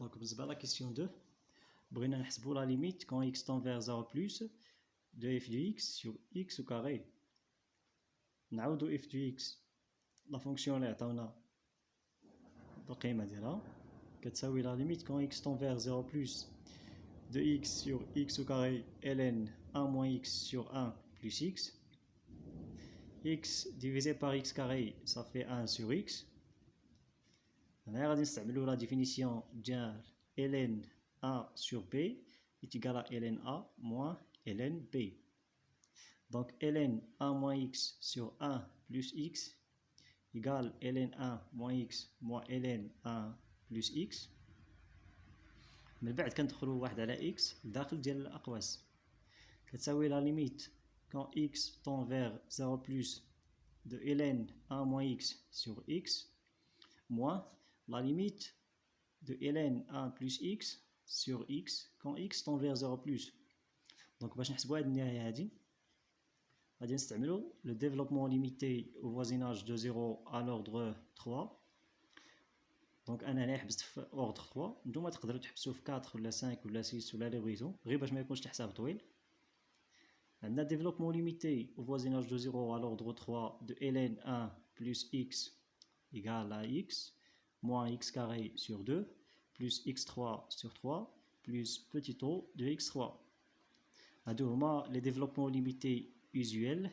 Donc, بالنسبة la question 2, بغينا نحسبوا la limite quand x tend vers 0 plus de f de x sur x au carré. نعاودوا f de x la fonction اللي عطاونا القيمة ديالها كتساوي la limite quand x tend vers 0 plus de x sur x au carré ln 1 moins x sur 1 plus x. X divisé par x carré ça fait 1 sur x. هنا غادي نستعملوا la définition ديال ln A sur B est égal à ln A moins ln B. Donc ln 1 moins x sur 1 plus x égale ln 1 moins x moins ln 1 plus x. من بعد كندخلوا واحد على x داخل ديال الأقواس كتساوي la limite quand x tend vers 0 plus de ln 1 moins x sur x moins la limite de ln 1 plus x sur x quand x tend vers 0 plus. Donc باش نحسبوا هاد النهاية هادي غادي نستعملوا le développement limité au voisinage de 0 à l'ordre 3. دونك انا هنا حبست في اوردر 3 نتوما تقدروا تحبسوا في 4 ولا 5 ولا 6 ولا اللي بغيتو غير باش ما يكونش الحساب طويل. عندنا développement limité au voisinage de 0 à l'ordre 3 de ln 1 plus x égale à x moins x carré sur 2 plus x3 sur 3 plus petit o de x3. هادو هما les développements limités usuels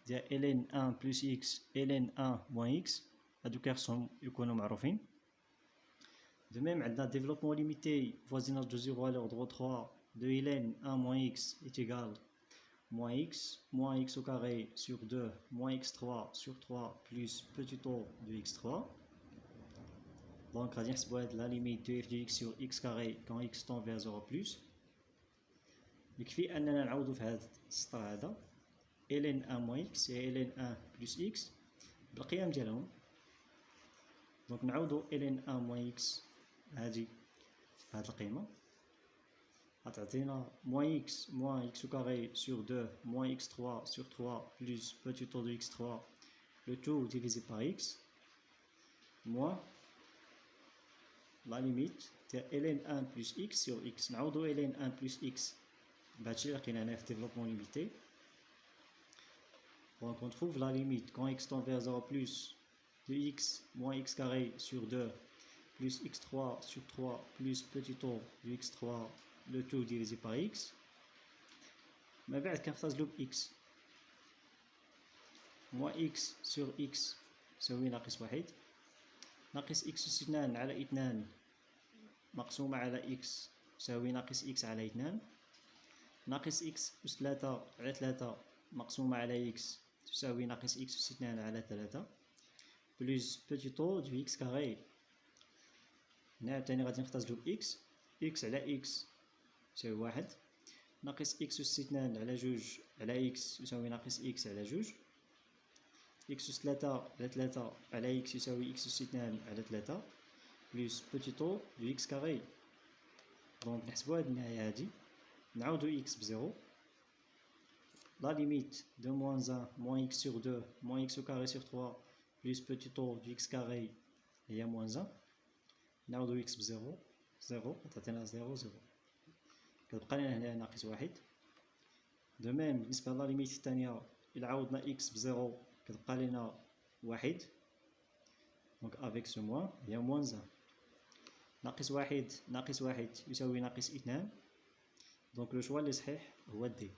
ديال ln 1 plus x ln 1 moins x هادو كيخصهم يكونوا معروفين. De même عندنا développement limité voisinage de 0 à l'ordre 3 de ln 1 moins x est égal moins x au carré sur 2 moins x3 sur 3 plus petit o de x3. Donc غادي نحسبوا هاد la limite de f de x sur x carré quand x tend vers 0 plus. يكفي اننا نعوضوا في هذا السطر هذا ln 1 moins x et ln 1 plus x بالقيم ديالهم. دونك نعوضوا ln 1 moins x هادي هاد القيمه غتعطينا moins x au carré sur 2 moins x3 sur 3 plus petit o de x3 le tout divisé par x moins la limite de ln 1 plus x sur x. نعوضوا ln 1 plus x بهادشي اللي لقينا هنا في développement limité. Donc on trouve la limite quand x tend vers 0 plus de x moins x carré sur 2 plus x3 sur 3 plus petit o de x3 le tout divisé par x. ما بعد كنختزلو ب x moins x sur x يساوي ناقص واحد ناقص x أس 2 على 2 مقسومة على x يساوي ناقص x على 2 ناقص x أس 3 على 3 مقسومة على x تساوي ناقص x أس 2 على 3 بلس petit o دو x كاري. هنا عاوتاني غادي نختزلو ب x على x يساوي واحد ناقص x أس 2 على 2 على x يساوي ناقص x على 2 x أس 3 على 3 على x يساوي x أس 2 على 3 بلس petit o دو x كاري. دونك نحسبو هاد النهاية هادي نعوضو x بزيرو la limite de moins 1 moins x sur 2 moins x au carré sur 3 plus petit o du x carré هي moins 1 نعوضو x بزيرو زيرو تعطينا 0 0 كتبقى لنا هنا ناقص واحد. دو ميم بالنسبة لا ليميت الثانية إلا عوضنا x بزيرو كتبقى لنا واحد دونك افيك سو موان هي moins 1 ناقص واحد يساوي ناقص 2 دونك لو شوا اللي صحيح هو دي.